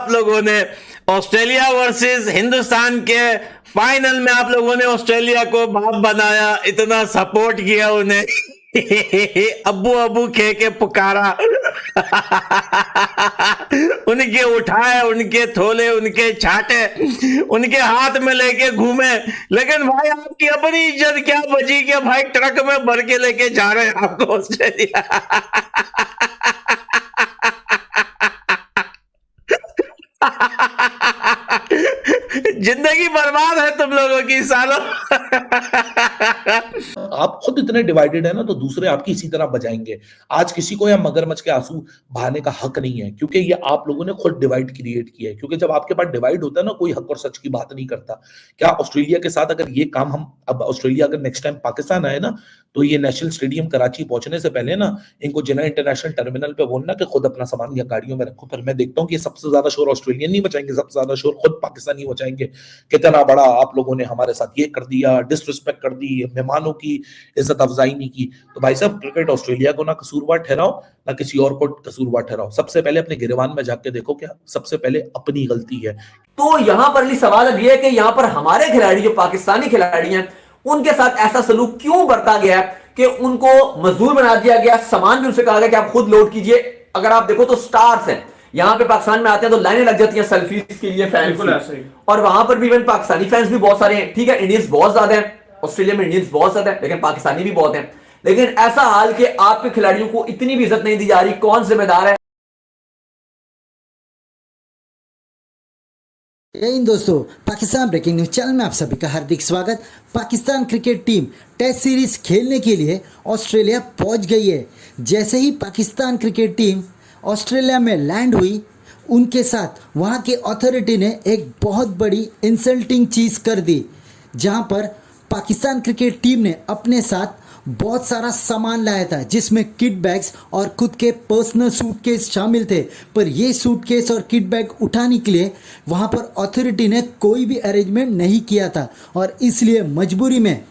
आप लोगों ने ऑस्ट्रेलिया वर्सेस हिंदुस्तान के फाइनल में आप लोगों ने ऑस्ट्रेलिया को बाप बनाया, इतना सपोर्ट किया उन्हें। अब्बू अब्बू कह के पुकारा। उनके उठाए, उनके थोले, उनके छाटे, उनके हाथ में लेके घूमे। लेकिन भाई आपकी अपनी इज्जत क्या बची कि भाई ट्रक में भर के लेके जा रहे हैं आपको ऑस्ट्रेलिया। जिंदगी बर्बाद है तुम लोगों की सालों। आप खुद इतने डिवाइडेड है ना, तो दूसरे आपकी इसी तरह बजाएंगे। आज किसी को या मगरमच्छ के आंसू बहाने का हक नहीं है, क्योंकि ये आप लोगों ने खुद डिवाइड क्रिएट किया है। क्योंकि जब आपके पास डिवाइड होता है ना, कोई हक और सच की बात नहीं करता। क्या ऑस्ट्रेलिया के साथ अगर ये काम हम अब ऑस्ट्रेलिया अगर नेक्स्ट टाइम पाकिस्तान आए ना, तो ये नेशनल स्टेडियम कराची पहुंचने से पहले ना इनको जिना इंटरनेशनल टर्मिनल पे बोलना कि खुद अपना सामान या गाड़ियों में रखो। फिर मैं देखता हूँ कि सबसे ज्यादा शोर ऑस्ट्रेलियन नहीं बचाएंगे, सबसे ज्यादा शोर खुद पाकिस्तानी बचाएंगे। कितना बड़ा आप लोगों ने हमारे साथ ये कर दिया, डिसरिस्पेक्ट कर दी, मेहमानों की इज्जत अफजाई नहीं की। तो भाई साहब, क्रिकेट ऑस्ट्रेलिया को ना कसूरवार ठहराओ, ना किसी और को कसूरवार ठहराओ। सबसे पहले अपने गिरवान में जाके देखो, क्या सबसे पहले अपनी गलती है। तो यहां पर अली सवाल अब यह है कि यहां पर हमारे खिलाड़ी जो पाकिस्तानी खिलाड़ी हैं उनके साथ ऐसा सलूक क्यों बरता गया है कि उनको मजदूर बना दिया गया। सामान भी उनसे कहा गया कि आप खुद लोड कीजिए। अगर आप देखो तो स्टार्स हैं यहां पे, पाकिस्तान में आते हैं तो लाइनें लग जाती हैं सेल्फीज के लिए, फैंस की। और वहां पर भी इवन पाकिस्तानी फैंस भी बहुत सारे हैं। ठीक है, इंडियंस बहुत ज्यादा है, ऑस्ट्रेलिया में इंडियंस बहुत ज्यादा है, लेकिन पाकिस्तानी भी बहुत है। लेकिन ऐसा हाल कि आपके खिलाड़ियों को इतनी भी इज्जत नहीं दी जा रही, कौन जिम्मेदार है? इन दोस्तों, पाकिस्तान ब्रेकिंग न्यूज चैनल में आप सभी का हार्दिक स्वागत। Pakistan cricket team test series खेलने के लिए ऑस्ट्रेलिया पहुंच गई है। जैसे ही पाकिस्तान क्रिकेट टीम ऑस्ट्रेलिया में लैंड हुई, उनके साथ वहां के अथॉरिटी ने एक बहुत बड़ी इंसल्टिंग चीज़ कर दी, जहां पर पाकिस्तान क्रिकेट टीम ने अपने साथ बहुत सारा सामान लाया था, जिसमें किट बैग्स और खुद के पर्सनल सूटकेस शामिल थे। पर ये सूटकेस और किट बैग उठाने के लिए वहाँ पर अथॉरिटी ने कोई भी अरेंजमेंट नहीं किया था, और इसलिए मजबूरी में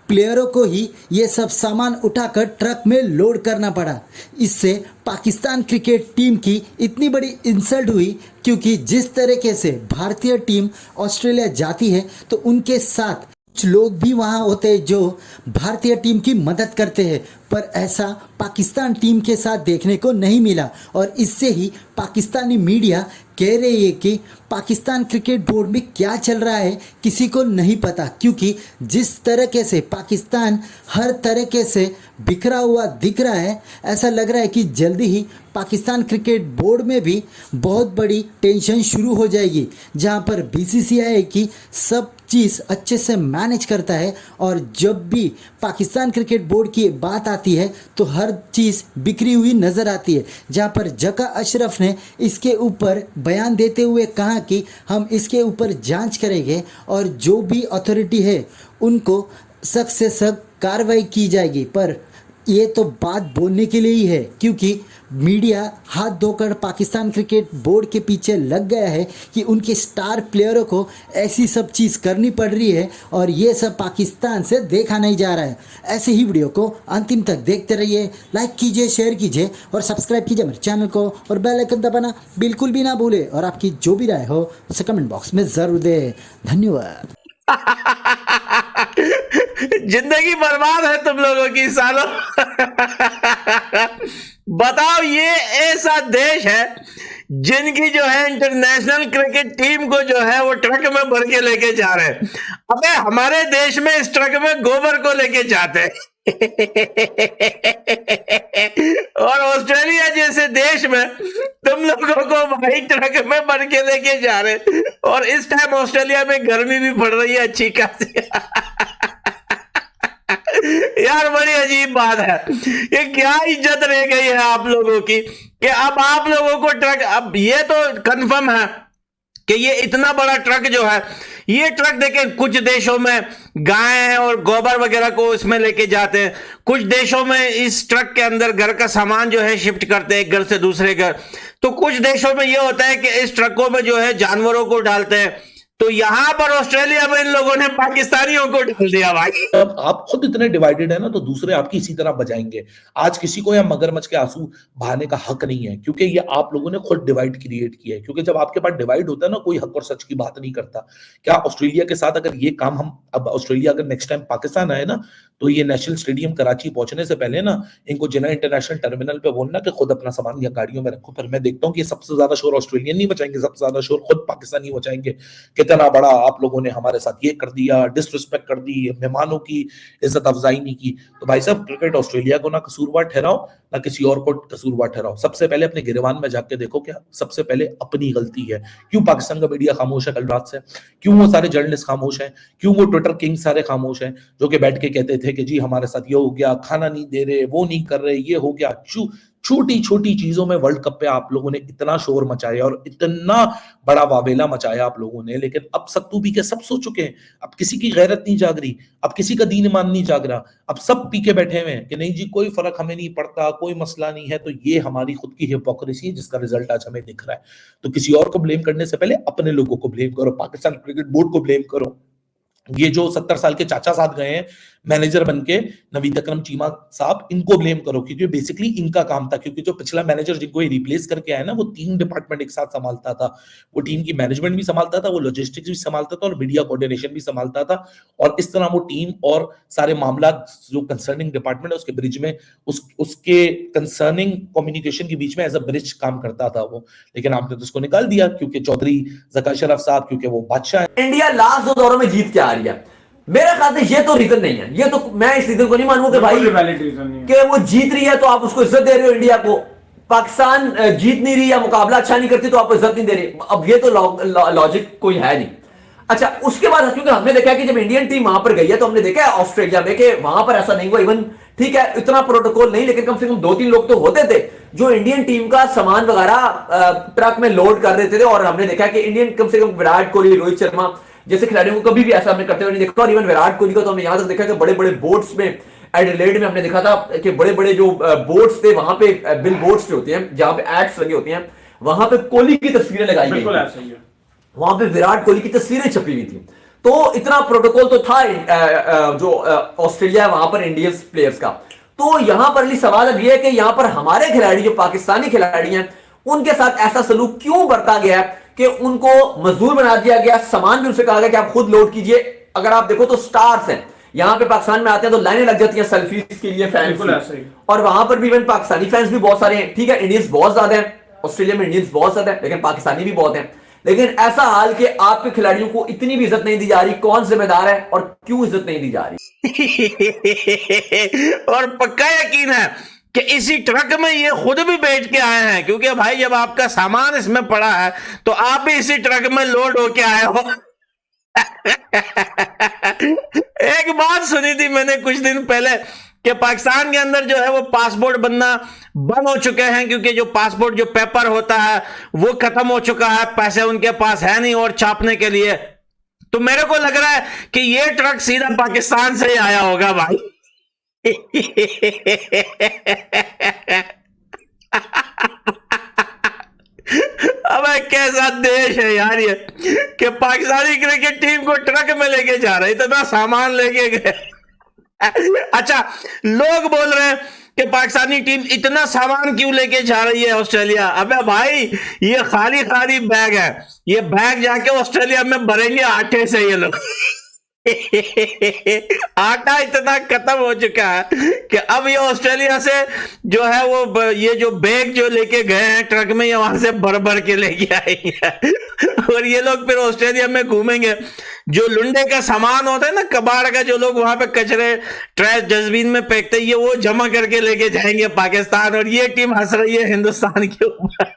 प्लेयरों को ही ये सब सामान उठाकर ट्रक में लोड करना पड़ा। इससे पाकिस्तान क्रिकेट टीम की इतनी बड़ी इंसल्ट हुई, क्योंकि जिस तरीके से भारतीय टीम ऑस्ट्रेलिया जाती है तो उनके साथ कुछ लोग भी वहाँ होते हैं जो भारतीय टीम की मदद करते हैं, पर ऐसा पाकिस्तान टीम के साथ देखने को नहीं मिला। और इससे ही पाकिस्तानी मीडिया कह रही है कि पाकिस्तान क्रिकेट बोर्ड में क्या चल रहा है किसी को नहीं पता, क्योंकि जिस तरीके से पाकिस्तान हर तरीके से बिखरा हुआ दिख रहा है, ऐसा लग रहा है कि जल्दी ही पाकिस्तान क्रिकेट बोर्ड में भी बहुत बड़ी टेंशन शुरू हो जाएगी, जहां पर बीसीसीआई की सब चीज़ अच्छे से मैनेज करता है। और जब भी पाकिस्तान क्रिकेट बोर्ड की बात आती है तो हर चीज़ बिखरी हुई नज़र आती है, जहां पर जका अशरफ ने इसके ऊपर बयान देते हुए कहा कि हम इसके ऊपर जांच करेंगे और जो भी अथॉरिटी है उनको सख्त से सख्त कार्रवाई की जाएगी। पर ये तो बात बोलने के लिए ही है, क्योंकि मीडिया हाथ धोकर पाकिस्तान क्रिकेट बोर्ड के पीछे लग गया है कि उनके स्टार प्लेयरों को ऐसी सब चीज़ करनी पड़ रही है, और ये सब पाकिस्तान से देखा नहीं जा रहा है। ऐसे ही वीडियो को अंतिम तक देखते रहिए, लाइक कीजिए, शेयर कीजिए और सब्सक्राइब कीजिए मेरे चैनल को, और बेल आइकन दबाना बिल्कुल भी ना भूले। और आपकी जो भी राय हो उसे कमेंट बॉक्स में ज़रूर दें। धन्यवाद। जिंदगी बर्बाद है तुम लोगों की सालों। बताओ, ये ऐसा देश है जिनकी जो है इंटरनेशनल क्रिकेट टीम को जो है वो ट्रक में भर के लेके जा रहे हैं। अबे हमारे देश में इस ट्रक में गोबर को लेके जाते हैं। और ऑस्ट्रेलिया जैसे देश में तुम लोगों को भाई ट्रक में भर के लेके जा रहे, और इस टाइम ऑस्ट्रेलिया में गर्मी भी पड़ रही है अच्छी खासी। यार बड़ी अजीब बात है, ये क्या इज्जत रह गई है आप लोगों की कि अब आप लोगों को ट्रक, अब ये तो कंफर्म है कि ये इतना बड़ा ट्रक जो है, ये ट्रक देखें, कुछ देशों में गाय और गोबर वगैरह को इसमें लेके जाते हैं, कुछ देशों में इस ट्रक के अंदर घर का सामान जो है शिफ्ट करते हैं एक घर से दूसरे घर, तो कुछ देशों में ये होता है कि इस ट्रकों में जो है जानवरों को डालते हैं, तो यहां पर ऑस्ट्रेलिया में इन लोगों ने पाकिस्तानियों को डाल दिया भाई। अब आप खुद इतने डिवाइडेड है ना तो दूसरे आपकी इसी तरह बजाएंगे। आज किसी को या मगरमच्छ के आंसू बहाने का हक नहीं है, क्योंकि ये आप लोगों ने खुद डिवाइड क्रिएट किया है। क्योंकि जब आपके पास डिवाइड होता है ना, कोई हक और सच की बात नहीं करता। क्या ऑस्ट्रेलिया के साथ अगर ये काम हम, अब ऑस्ट्रेलिया अगर नेक्स्ट टाइम पाकिस्तान आए ना, तो ये नेशनल स्टेडियम कराची पहुंचने से पहले ना इनको जिन्ना इंटरनेशनल टर्मिनल पे बोलना कि खुद अपना सामान या गाड़ियों में रखो। फिर मैं देखता हूँ कि सबसे ज्यादा शोर ऑस्ट्रेलियन नहीं बचाएंगे, सबसे ज्यादा शोर खुद पाकिस्तानी बचाएंगे। कितना बड़ा आप लोगों ने हमारे साथ ये कर दिया, डिसरिस्पेक्ट कर दी, मेहमानों की इज्जत अफजाई नहीं की। तो भाई साहब, क्रिकेट ऑस्ट्रेलिया को ना कसूरवार ठहराओ, ना किसी और को कसूरवार ठहराओ। सबसे पहले अपने गिरवान में जाके देखो, क्या सबसे पहले अपनी गलती है। क्यों पाकिस्तान का मीडिया खामोश है कल रात से? क्यों वो सारे जर्नलिस्ट खामोश हैं? क्यों वो ट्विटर किंग सारे खामोश हैं, जो कि बैठ के कहते थे कि जी हमारे साथ ये हो गया, खाना नहीं दे रहे, वो नहीं कर रहे, ये हो गया। छोटी छोटी चीजों में वर्ल्ड कप पे आप लोगों ने इतना शोर मचाया और इतना बड़ा वावेला मचाया आप लोगों ने, लेकिन अब सत्तू पी के सब सो चुके हैं। अब किसी की गैरत नहीं जाग रही, अब किसी का दीन ईमान नहीं जाग रहा। अब सब पी के बैठे हुए हैं कि नहीं जी कोई फर्क हमें नहीं पड़ता, कोई मसला नहीं है। तो ये हमारी खुद की हिपोक्रेसी है, जिसका रिजल्ट आज हमें दिख रहा है। तो किसी और को ब्लेम करने से पहले अपने लोगों को ब्लेम करो, पाकिस्तान क्रिकेट बोर्ड को ब्लेम करो। ये जो 70 साल के चाचा साथ गए हैं मैनेजर बनके, नवीद अकरम चीमा साहब, इनको ब्लेम करो, क्योंकि बेसिकली इनका काम था। क्योंकि जो पिछला मैनेजर जिनको ये रिप्लेस करके आया ना, वो 3 डिपार्टमेंट एक साथ संभालता था। वो टीम की मैनेजमेंट भी संभालता था, वो लॉजिस्टिक्स भी संभालता था और मीडिया कोऑर्डिनेशन भी संभालता था। और इस तरह वो टीम और सारे मामला जो कंसर्निंग डिपार्टमेंट है उसके ब्रिज में, उसके कंसर्निंग कम्युनिकेशन के बीच में एज अ ब्रिज काम करता था वो। लेकिन आपने तो उसको निकाल दिया, क्योंकि चौधरी ज़का शरफ साहब, क्योंकि वो बादशाह है। इंडिया लास्ट 2 दौरों में जीत के आ रही है। मेरे ख्याल से ये तो रीजन नहीं है। ये तो मैं इस रीजन को नहीं मानूंगा कि भाई कि वो जीत रही है तो आप उसको इज्जत दे रहे हो इंडिया को। पाकिस्तान जीत नहीं रही या मुकाबला अच्छा नहीं करती तो आप इज्जत नहीं दे रहे। अब ये तो लॉजिक कोई है नहीं। अच्छा, उसके बाद क्योंकि हमने देखा कि जब इंडियन टीम वहां पर गई है तो हमने देखा है ऑस्ट्रेलिया में कि वहां पर ऐसा नहीं हुआ। इवन ठीक है, इतना प्रोटोकॉल नहीं, लेकिन कम से कम 2-3 लोग तो होते थे जो इंडियन टीम का सामान वगैरह ट्रक में लोड कर देते थे। और हमने देखा कि इंडियन कम से कम विराट कोहली, रोहित शर्मा जैसे खिलाड़ियों को कभी भी ऐसा हमने करते हुए नहीं देखा। और इवन विराट कोहली को तो हमने यहां तक देखा कि बड़े बड़े बोट्स में, एडिलेड में हमने देखा था कि बड़े बड़े जो बोट्स थे, वहां पे बिल बोर्ड्स जो होते हैं जहां पे एड्स लगे होते हैं, वहां पे कोहली की तस्वीरें लगाई गई, वहां पे विराट कोहली की तस्वीरें छपी हुई थी। तो इतना प्रोटोकॉल तो था जो ऑस्ट्रेलिया वहां पर इंडियन प्लेयर्स का। तो यहां पर सवाल अब यह है कि यहां पर हमारे खिलाड़ी, जो पाकिस्तानी खिलाड़ी हैं, उनके साथ ऐसा सलूक क्यों बरता गया कि उनको मजदूर बना दिया गया। सामान भी उनसे कहा गया कि आप खुद लोड कीजिए। अगर आप देखो तो स्टार्स हैं यहां पे पाकिस्तान में आते हैं तो लाइनें लग जाती हैं सेल्फीज के लिए, फैंस। और वहां पर भी इवन पाकिस्तानी फैंस भी बहुत सारे हैं। ठीक है, इंडियंस बहुत ज्यादा हैं, ऑस्ट्रेलिया में इंडियंस बहुत ज्यादा है, लेकिन पाकिस्तानी भी बहुत हैं। लेकिन ऐसा हाल कि आपके खिलाड़ियों को इतनी भी इज्जत नहीं दी जा रही, कौन जिम्मेदार है और क्यों इज्जत नहीं दी जा रही? और पक्का यकीन है कि इसी ट्रक में ये खुद भी बैठ के आए हैं, क्योंकि भाई जब आपका सामान इसमें पड़ा है तो आप भी इसी ट्रक में लोड होके आए हो। एक बात सुनी थी मैंने कुछ दिन पहले कि पाकिस्तान के अंदर जो है वो पासपोर्ट बनना बंद हो चुके हैं, क्योंकि जो पासपोर्ट जो पेपर होता है वो खत्म हो चुका है, पैसे उनके पास है नहीं और छापने के लिए। तो मेरे को लग रहा है कि ये ट्रक सीधा पाकिस्तान से ही आया होगा भाई। अब कैसा देश है यार ये कि पाकिस्तानी क्रिकेट टीम को ट्रक में लेके जा रहे, इतना सामान लेके गए। अच्छा, लोग बोल रहे हैं कि पाकिस्तानी टीम इतना सामान क्यों लेके जा रही है ऑस्ट्रेलिया। अबे भाई, ये खाली खाली बैग है, ये बैग जाके ऑस्ट्रेलिया में भरेंगे आटे से ये लोग। आटा इतना खत्म हो चुका है कि अब ये ऑस्ट्रेलिया से जो है वो ये जो बैग जो लेके गए हैं ट्रक में, ये वहां से भर भर के लेके आएंगे और ये लोग फिर ऑस्ट्रेलिया में घूमेंगे। जो लुंडे का सामान होता है ना, कबाड़ का, जो लोग वहां पे कचरे ट्रैश डस्टबिन में फेंकते हैं, ये वो जमा करके लेके जाएंगे पाकिस्तान। और ये टीम हंस रही है हिंदुस्तान के ऊपर।